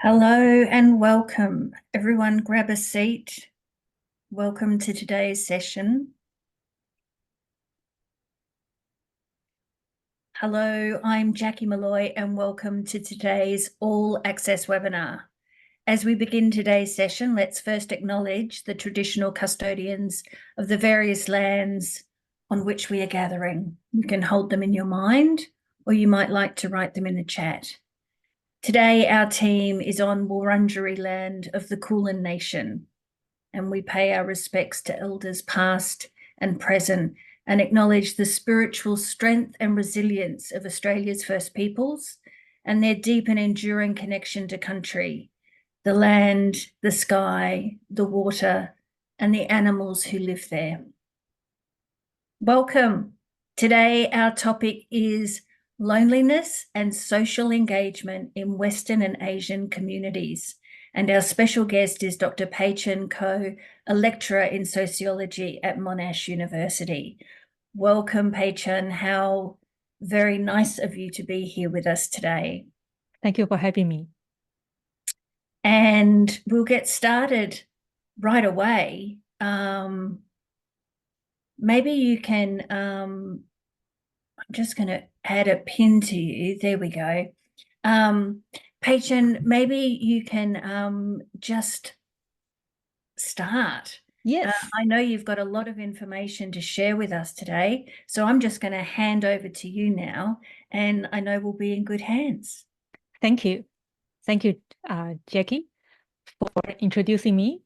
Hello and welcome. Everyone, grab a seat. Welcome to today's session. Hello, I'm Jackie Malloy and welcome to today's All Access webinar. As we begin today's session, let's first acknowledge the traditional custodians of the various lands on which we are gathering. You can hold them in your mind, or you might like to write them in the chat. Today, our team is on Wurundjeri land of the Kulin Nation, and we pay our respects to elders past and present and acknowledge the spiritual strength and resilience of Australia's First Peoples and their deep and enduring connection to country, the land, the sky, the water, and the animals who live there. Welcome. Today, our topic is loneliness and social engagement in Western and Asian communities. And our special guest is Dr. Pei-Chun Ko, a lecturer in sociology at Monash University. Welcome, Pei-Chun. How very nice of you to be here with us today. Thank you for having me. And we'll get started right away. Maybe you can, I'm just going to add a pin to you. There we go. Pei-Chun, maybe you can just start. Yes. I know you've got a lot of information to share with us today, so I'm just going to hand over to you now, and I know we'll be in good hands. Thank you. Thank you, Jackie, for introducing me.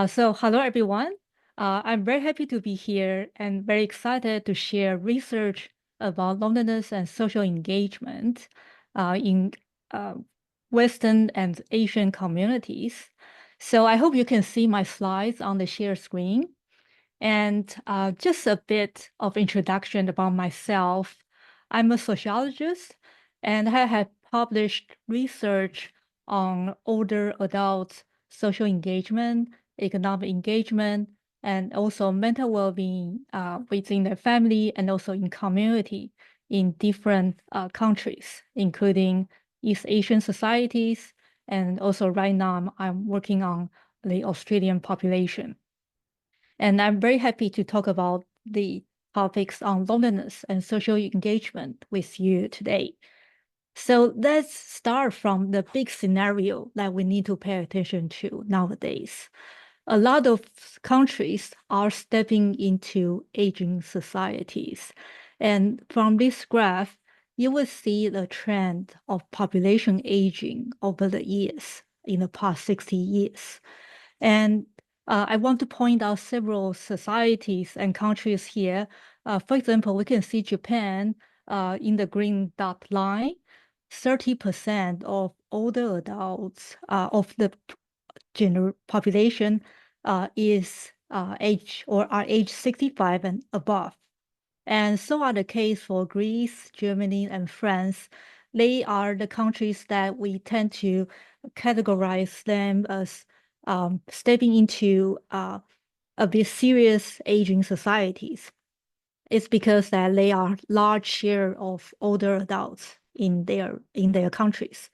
So hello, everyone. I'm very happy to be here and very excited to share research about loneliness and social engagement in Western and Asian communities. So I hope you can see my slides on the share screen. And just a bit of introduction about myself. I'm a sociologist, and I have published research on older adults' social engagement, economic engagement, and also mental well-being within the family and also in community in different countries, including East Asian societies. And also right now, I'm working on the Australian population. And I'm very happy to talk about the topics on loneliness and social engagement with you today. So let's start from the big scenario that we need to pay attention to nowadays. A lot of countries are stepping into aging societies. And from this graph, you will see the trend of population aging over the years in the past 60 years. And I want to point out several societies and countries here. For example, we can see Japan in the green dot line. 30% of older adults of the population is age or are age 65 and above. And so are the case for Greece, Germany, and France. They are the countries that we tend to categorize them as stepping into a bit serious aging societies. It's because that they are large share of older adults in their countries.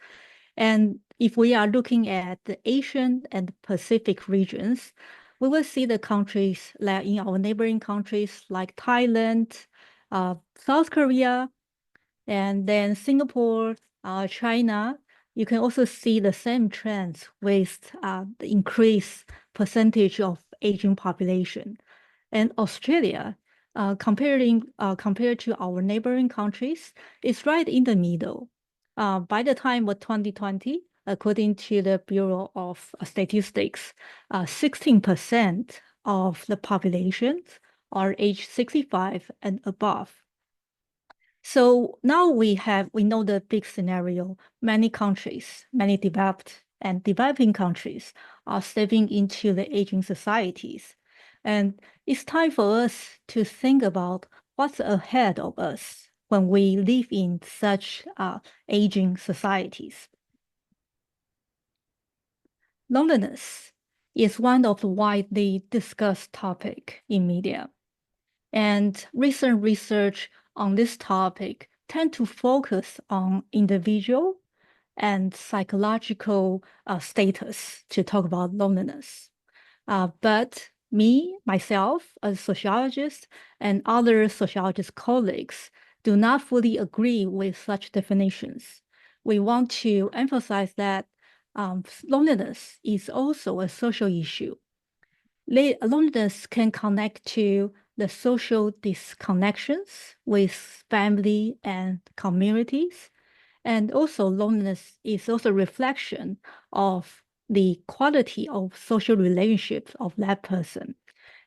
And if we are looking at the Asian and Pacific regions, we will see the countries that in our neighboring countries like Thailand, South Korea, and then Singapore, China. You can also see the same trends with the increased percentage of aging population. And Australia, compared to our neighboring countries, is right in the middle. By the time of 2020, according to the Bureau of Statistics, 16% of the population are age 65 and above. So now we know the big scenario. Many countries, many developed and developing countries are stepping into the aging societies. And it's time for us to think about what's ahead of us when we live in such aging societies. Loneliness is one of the widely discussed topic in media. And recent research on this topic tend to focus on individual and psychological status to talk about loneliness. But myself, as a sociologist, and other sociologist colleagues do not fully agree with such definitions. We want to emphasize that loneliness is also a social issue. Loneliness can connect to the social disconnections with family and communities. And also loneliness is also a reflection of the quality of social relationships of that person.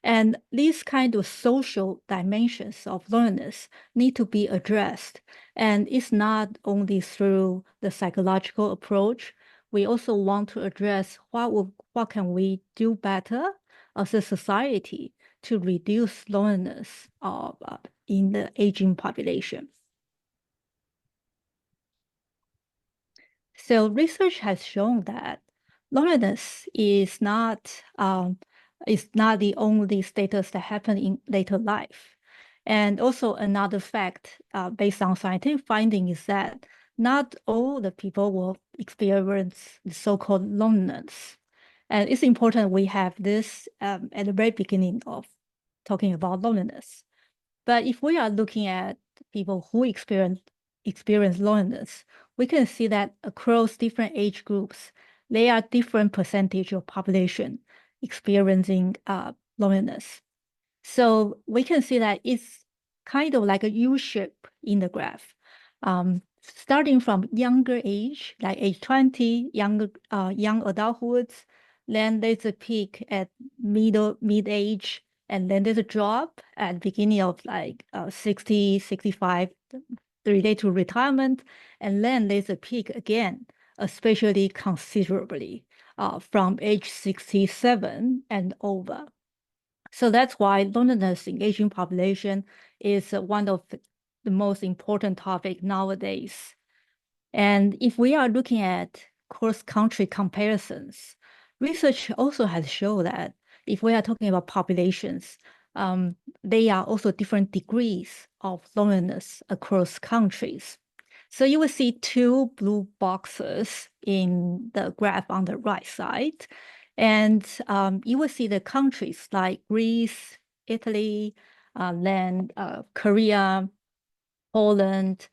And these kind of social dimensions of loneliness need to be addressed. And it's not only through the psychological approach. We also want to address what can we do better as a society to reduce loneliness in the aging population. So research has shown that loneliness is not the only status that happen in later life. And also another fact based on scientific finding is that not all the people will experience the so-called loneliness. And it's important we have this at the very beginning of talking about loneliness. But if we are looking at people who experience loneliness, we can see that across different age groups, there are different percentage of population experiencing loneliness. So we can see that it's kind of like a U shape in the graph. Starting from younger age, like age 20, young adulthoods, then there's a peak at mid age, and then there's a drop at the beginning of like 60, 65, related to retirement, and then there's a peak again, especially considerably from age 67 and over. So that's why loneliness in aging population is one of the most important topic nowadays. And if we are looking at cross-country comparisons, research also has shown that if we are talking about populations, they are also different degrees of loneliness across countries. So you will see two blue boxes in the graph on the right side. And you will see the countries like Greece, Italy, then Korea, Poland,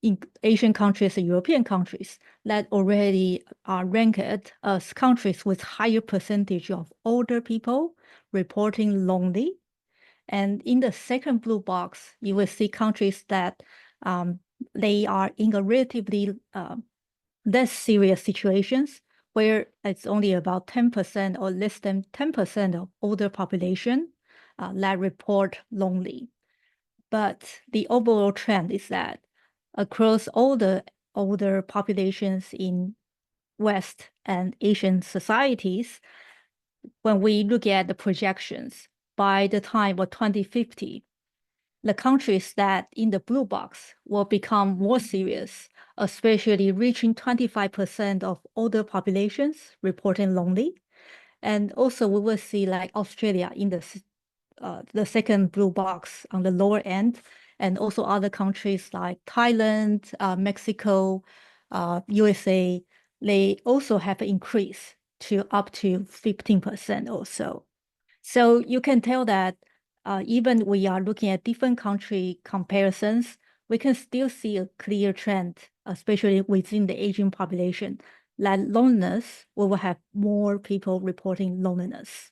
in Asian countries and European countries that already are ranked as countries with higher percentage of older people reporting lonely. And in the second blue box, you will see countries that they are in a relatively less serious situations where it's only about 10% or less than 10% of older population that report lonely. But the overall trend is that across all the older populations in West and Asian societies, when we look at the projections, by the time of 2050, the countries that in the blue box will become more serious, especially reaching 25% of older populations reporting lonely. And also we will see like Australia in the second blue box on the lower end, and also other countries like Thailand, Mexico, USA, they also have an increase to up to 15% or so. So you can tell that even we are looking at different country comparisons, we can still see a clear trend, especially within the aging population, that loneliness, we will have more people reporting loneliness.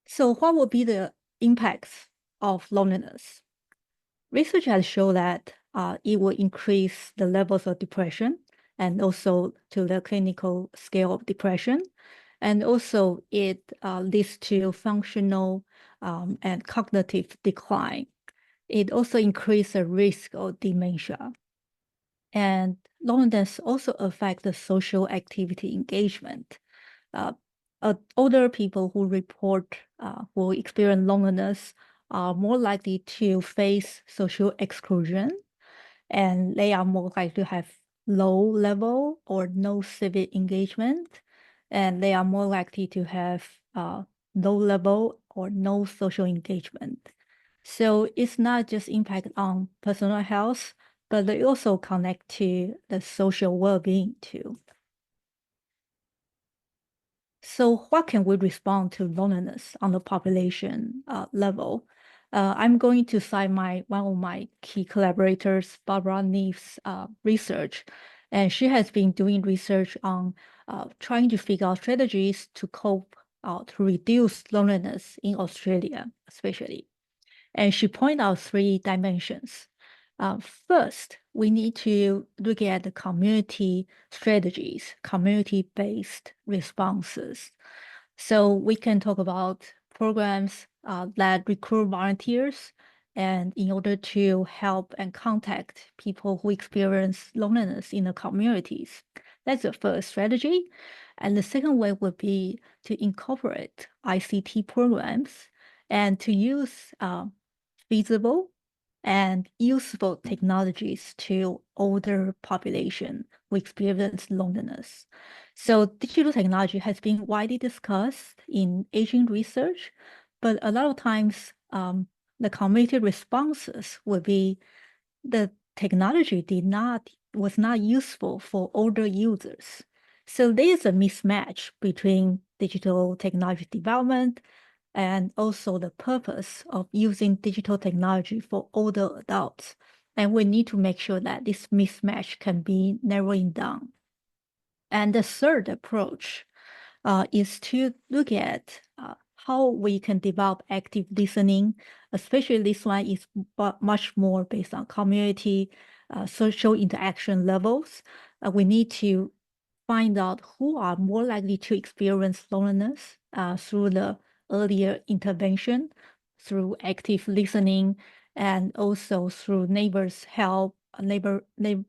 So what will be the impacts of loneliness? Research has shown that it will increase the levels of depression and also to the clinical scale of depression. And also it leads to functional and cognitive decline. It also increases the risk of dementia. And loneliness also affects the social activity engagement. Older people who report who experience loneliness are more likely to face social exclusion, and they are more likely to have low level or no civic engagement, and they are more likely to have low level or no social engagement. So it's not just impact on personal health, but they also connect to the social well-being too. So what can we respond to loneliness on the population level? I'm going to cite one of my key collaborators, Barbara Neef's research, and she has been doing research on trying to figure out strategies to cope to reduce loneliness in Australia, especially. And she pointed out three dimensions. First, we need to look at the community strategies, community-based responses. So we can talk about programs that recruit volunteers and in order to help and contact people who experience loneliness in the communities. That's the first strategy. And the second way would be to incorporate ICT programs and to use feasible and useful technologies to older population who experience loneliness. So digital technology has been widely discussed in aging research, but a lot of times the community responses would be the technology was not useful for older users. So there is a mismatch between digital technology development and also the purpose of using digital technology for older adults. And we need to make sure that this mismatch can be narrowing down. And the third approach is to look at how we can develop active listening, especially this one is much more based on community, social interaction levels. We need to find out who are more likely to experience loneliness through the earlier intervention, through active listening, and also through neighbors' help, neighborhood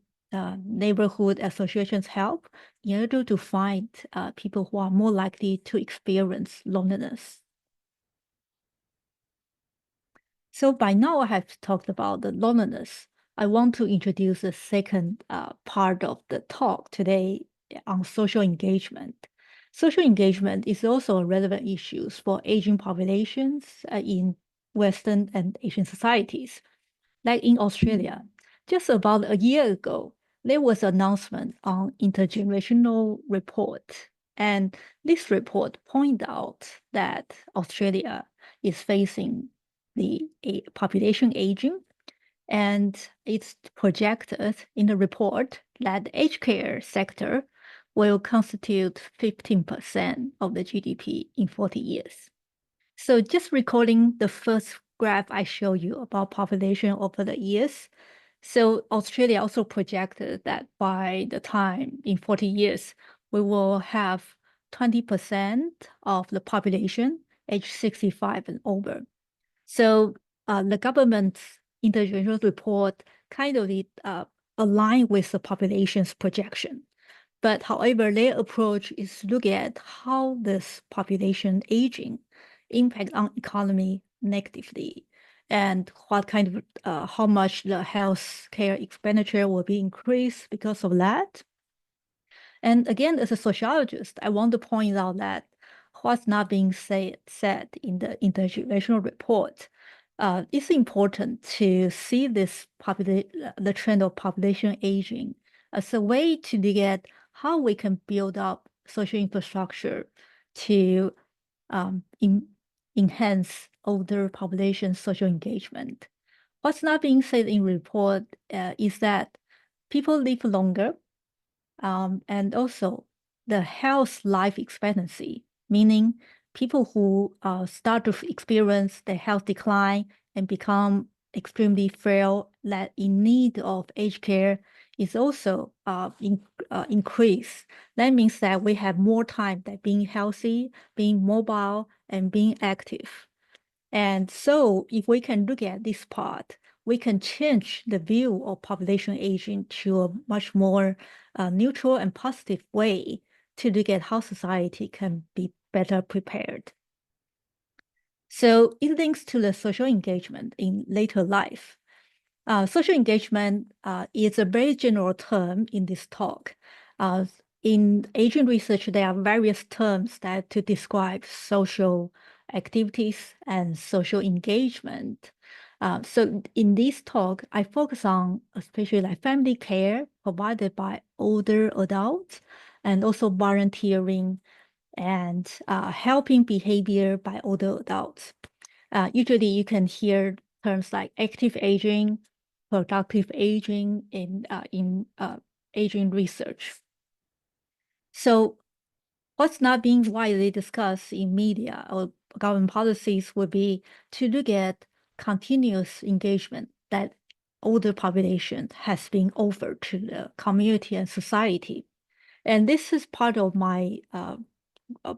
associations help in order to find people who are more likely to experience loneliness. So by now I have talked about the loneliness. I want to introduce the second part of the talk today on social engagement. Social engagement is also a relevant issue for aging populations in Western and Asian societies. Like in Australia, just about a year ago, there was an announcement on intergenerational report. And this report pointed out that Australia is facing the population aging, and it's projected in the report that the aged care sector will constitute 15% of the GDP in 40 years. So just recalling the first graph I showed you about population over the years. So Australia also projected that by the time in 40 years, we will have 20% of the population age 65 and over. So the government's intergenerational report kind of aligned with the population's projection. But however, their approach is to look at how this population aging impact on economy negatively and what kind of how much the health care expenditure will be increased because of that. And again, as a sociologist, I want to point out that what's not being said in the intergenerational report. It's important to see this the trend of population aging as a way to look at how we can build up social infrastructure to enhance older population social engagement. What's not being said in report is that people live longer, and also the health life expectancy, meaning people who start to experience the health decline and become extremely frail, that in need of aged care is also increased. That means that we have more time that being healthy, being mobile, and being active. And so if we can look at this part, we can change the view of population aging to a much more neutral and positive way to look at how society can be better prepared. So it links to the social engagement in later life. Social engagement is a very general term in this talk. In aging research, there are various terms that to describe social activities and social engagement. So in this talk, I focus on especially like family care provided by older adults and also volunteering and helping behavior by older adults. Usually you can hear terms like active aging, productive aging in aging research. So what's not being widely discussed in media or government policies would be to look at continuous engagement that older population has been offered to the community and society. And this is part of my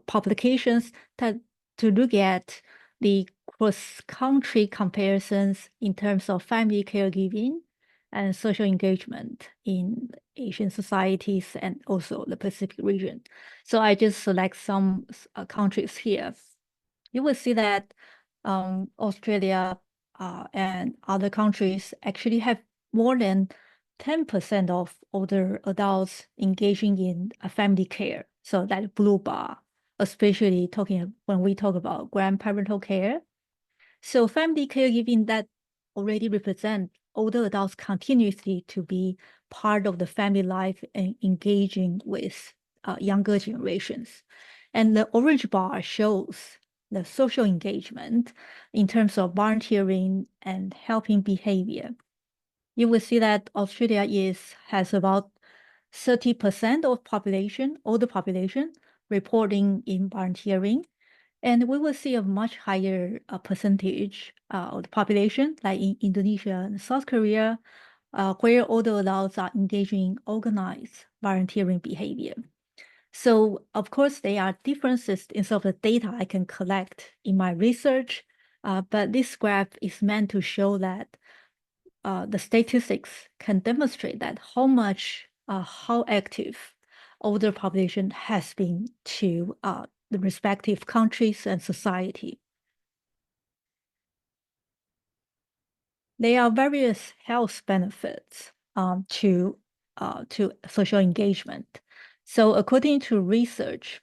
publications that to look at the cross-country comparisons in terms of family caregiving and social engagement in Asian societies and also the Pacific region. So I just select some countries here. You will see that Australia and other countries actually have more than 10% of older adults engaging in family care. So that blue bar, especially when we talk about grandparental care. So family caregiving that already represent older adults continuously to be part of the family life and engaging with younger generations. And the orange bar shows the social engagement in terms of volunteering and helping behavior. You will see that Australia has about 30% of older population, reporting in volunteering. And we will see a much higher percentage of the population, like in Indonesia and South Korea, where older adults are engaging in organized volunteering behavior. So, of course, there are differences in some of the data I can collect in my research, but this graph is meant to show that the statistics can demonstrate that how active older population has been to the respective countries and society. There are various health benefits to social engagement. So according to research,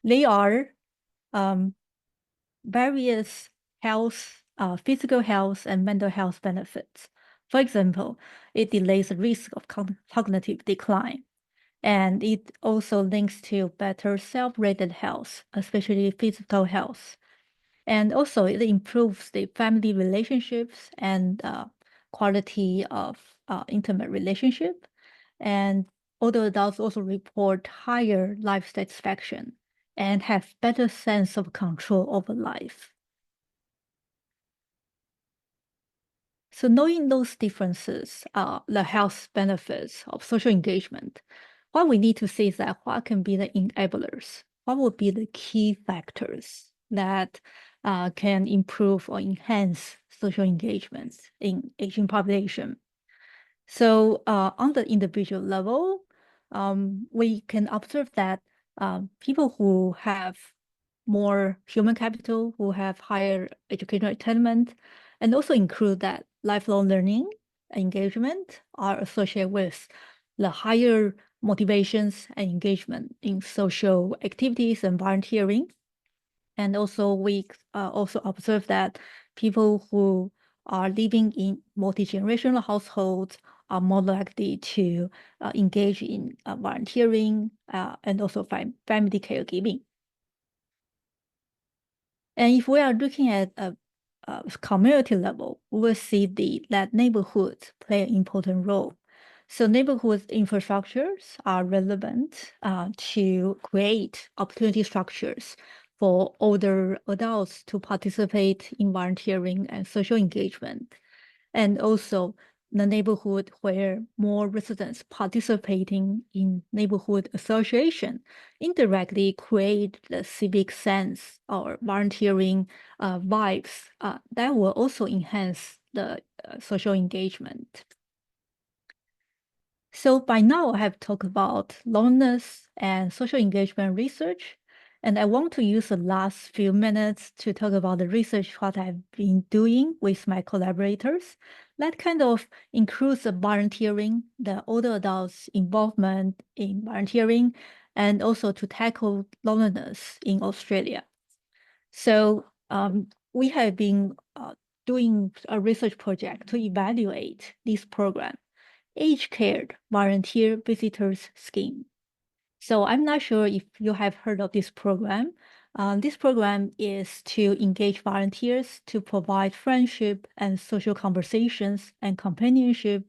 there are various physical health and mental health benefits. For example, it delays the risk of cognitive decline. And it also links to better self-rated health, especially physical health. And also it improves the family relationships and quality of intimate relationship. And older adults also report higher life satisfaction and have better sense of control over life. So knowing those differences, the health benefits of social engagement, what we need to see is that what can be the enablers? What would be the key factors that can improve or enhance social engagement in Asian population? So on the individual level, we can observe that people who have more human capital, who have higher educational attainment, and also include that lifelong learning engagement are associated with the higher motivations and engagement in social activities and volunteering. And also we also observe that people who are living in multi-generational households are more likely to engage in volunteering and also family caregiving. And if we are looking at a community level, we will see that neighborhoods play an important role. So neighborhood infrastructures are relevant to create opportunity structures for older adults to participate in volunteering and social engagement. And also the neighborhood where more residents participating in neighborhood association indirectly create the civic sense or volunteering vibes that will also enhance the social engagement. So by now I have talked about loneliness and social engagement research, and I want to use the last few minutes to talk about the research what I've been doing with my collaborators. That kind of includes the volunteering, the older adults' involvement in volunteering, and also to tackle loneliness in Australia. So we have been doing a research project to evaluate this program, Aged Care Volunteer Visitors Scheme. So I'm not sure if you have heard of this program. This program is to engage volunteers to provide friendship and social conversations and companionship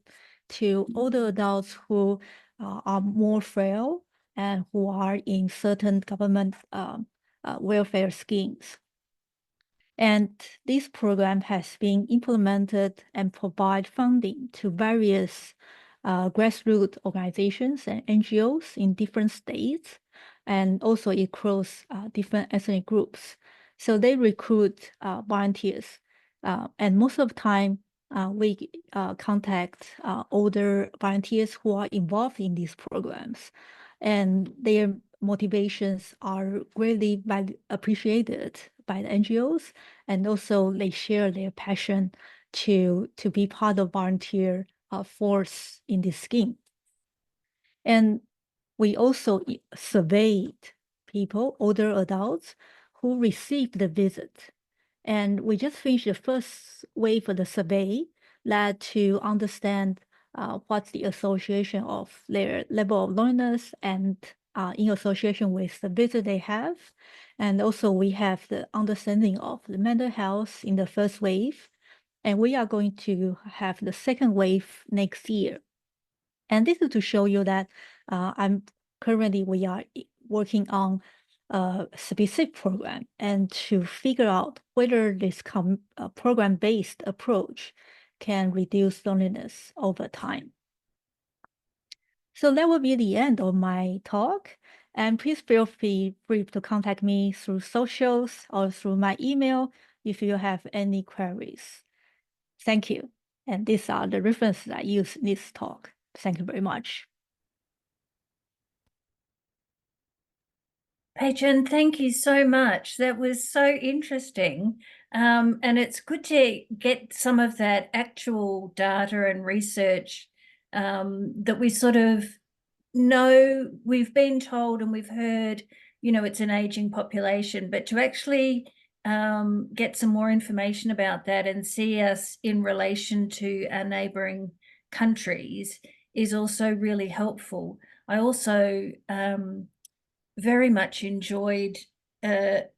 to older adults who are more frail and who are in certain government welfare schemes. And this program has been implemented and provide funding to various grassroots organizations and NGOs in different states, and also across different ethnic groups. So they recruit volunteers, and most of the time we contact older volunteers who are involved in these programs, and their motivations are greatly appreciated by the NGOs, and also they share their passion to be part of volunteer force in this scheme. And we also surveyed people, older adults, who received the visit. And we just finished the first wave of the survey that to understand what's the association of their level of loneliness and in association with the visit they have. And also we have the understanding of the mental health in the first wave. And we are going to have the second wave next year. And this is to show you that we are working on a specific program and to figure out whether this program-based approach can reduce loneliness over time. So that will be the end of my talk. And please feel free to contact me through socials or through my email if you have any queries. Thank you. And these are the references I use in this talk. Thank you very much. Pei-Chun, thank you so much. That was so interesting. And it's good to get some of that actual data and research that we sort of know, we've been told and we've heard, it's an aging population, but to actually get some more information about that and see us in relation to our neighboring countries is also really helpful. I also very much enjoyed that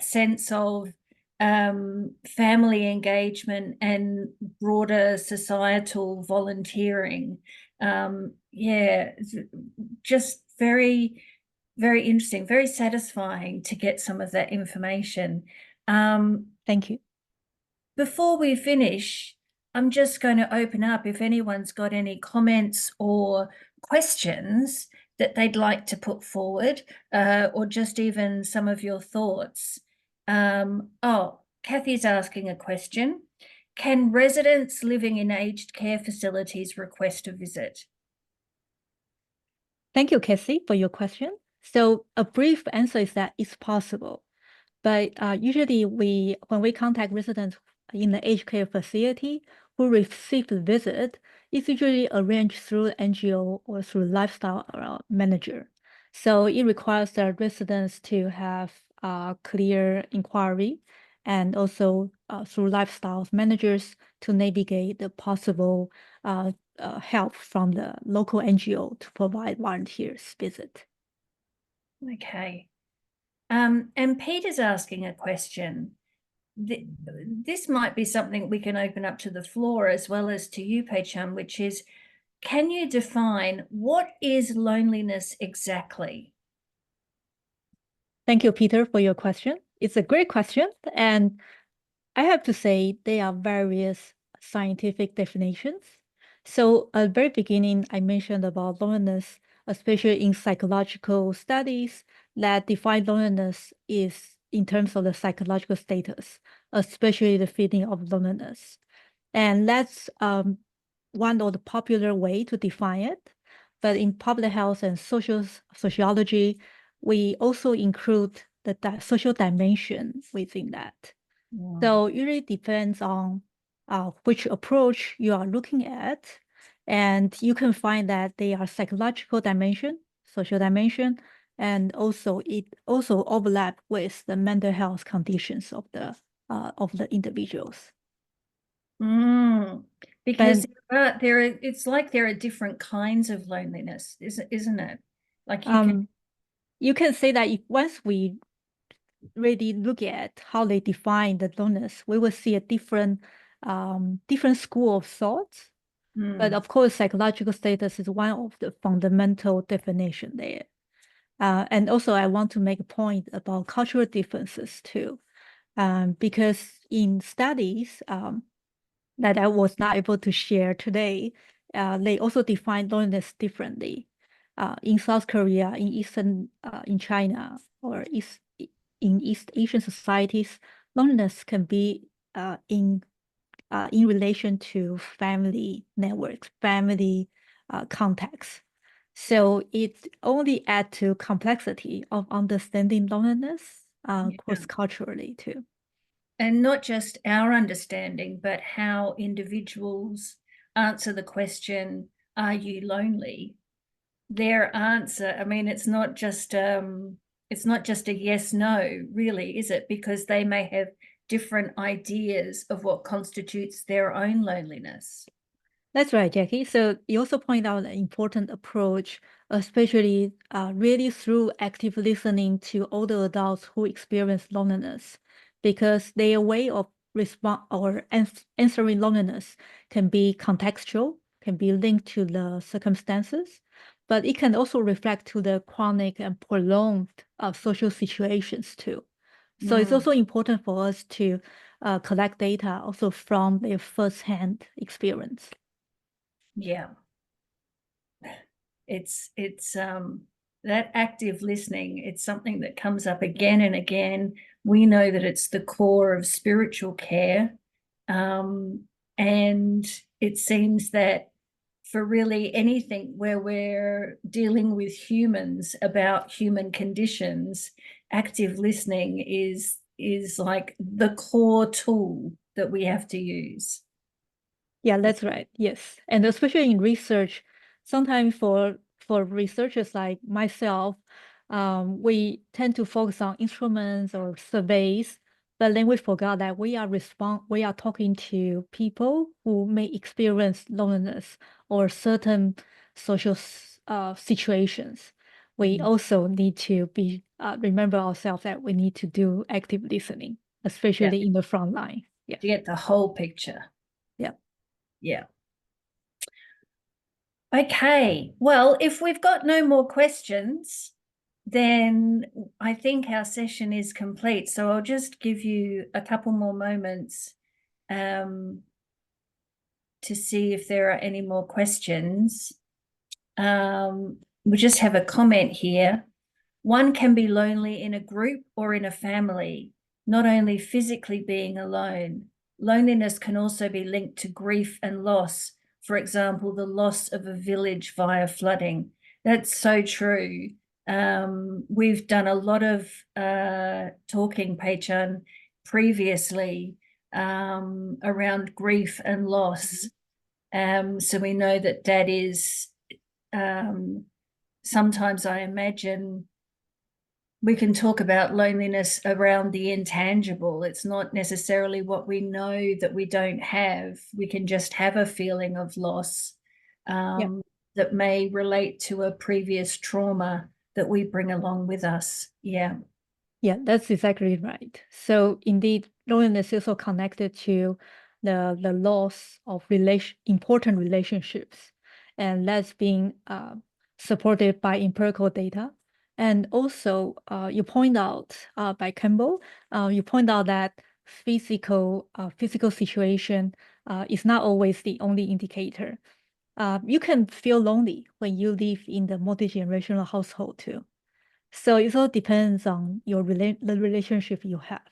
sense of family engagement and broader societal volunteering. Yeah, just very, very interesting, very satisfying to get some of that information. Thank you. Before we finish, I'm just going to open up if anyone's got any comments or questions that they'd like to put forward, or just even some of your thoughts. Kathy's asking a question. Can residents living in aged care facilities request a visit? Thank you, Kathy, for your question. So a brief answer is that it's possible. But usually when we contact residents in the aged care facility who receive the visit, it's usually arranged through NGO or through lifestyle manager. So it requires the residents to have clear inquiry and also through lifestyle managers to navigate the possible help from the local NGO to provide volunteers visit. Okay. And Peter's asking a question. This might be something we can open up to the floor as well as to you, Pei-Chun, which is, can you define what is loneliness exactly? Thank you, Peter, for your question. It's a great question. And I have to say there are various scientific definitions. So at the very beginning, I mentioned about loneliness, especially in psychological studies that define loneliness is in terms of the psychological status, especially the feeling of loneliness. And that's one of the popular way to define it. But in public health and sociology, we also include the social dimension within that. Yeah. So it really depends on which approach you are looking at. And you can find that they are psychological dimension, social dimension, and also it also overlap with the mental health conditions of the individuals. Mm. Because But it's like there are different kinds of loneliness, isn't it? Like um, you can say that if once we really look at how they define the loneliness, we will see a different school of thoughts. But mm, of course, psychological status is one of the fundamental definition there. And also, I want to make a point about cultural differences too, because in studies that I was not able to share today, they also define loneliness differently. In South Korea, in China, or in East Asian societies, loneliness can be in relation to family networks, family contacts. So it only adds to complexity of understanding loneliness yeah. cross-culturally too. And not just our understanding, but how individuals answer the question, are you lonely? Their answer, I mean, it's not just a yes, no, really, is it? Because they may have different ideas of what constitutes their own loneliness. That's right, Jackie. So you also point out an important approach, especially really through active listening to older adults who experience loneliness, because their way of respond or answering loneliness can be contextual, can be linked to the circumstances, but it can also reflect to the chronic and prolonged social situations too. So it's Mm, also important for us to collect data also from their first-hand experience. yeah. It's that active listening, it's something that comes up again and again. We know that it's the core of spiritual care. Um, and it seems that for really anything where we're dealing with humans about human conditions, active listening is like the core tool that we have to use. Yeah, that's right. Yes. And especially in research, sometimes for researchers like myself, we tend to focus on instruments or surveys, but then we forgot that we are talking to people who may experience loneliness or certain social situations. We Mhm. also need to be remember ourselves that we need to do active listening, Yeah, especially in the front line. Yeah. to get the whole picture. Yeah. Yeah. Okay, well, if we've got no more questions, then I think our session is complete. So I'll just give you a couple more moments um, to see if there are any more questions. We just have a comment here. One can be lonely in a group or in a family, not only physically being alone. Loneliness can also be linked to grief and loss. For example, the loss of a village via flooding. That's so true. We've done a lot of talking, Pei-Chun, previously around grief and loss. So we know that that is sometimes I imagine we can talk about loneliness around the intangible. It's not necessarily what we know that we don't have. We can just have a feeling of loss Yeah. that may relate to a previous trauma that we bring along with us. Yeah. Yeah, that's exactly right. So indeed, loneliness is also connected to the loss of important relationships, and that's being supported by empirical data. And also, you point out by Campbell, you point out that physical situation is not always the only indicator. You can feel lonely when you live in the multi-generational household too. So it all depends on the relationship you have.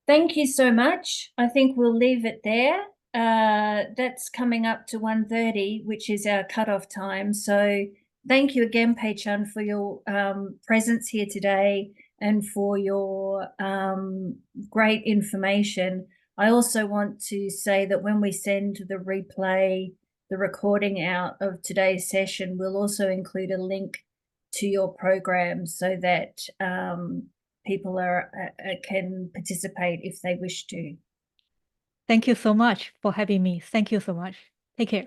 Thank you so much. I think we'll leave it there. That's coming up to 1:30, which is our cutoff time. So thank you again, Pei-Chun, for your presence here today and for your great information. I also want to say that when we send the replay, the recording out of today's session, we'll also include a link to your program so that people can participate if they wish to. Thank you so much for having me. Thank you so much. Take care.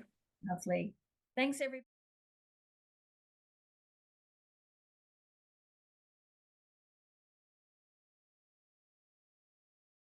Lovely. Thanks, everybody.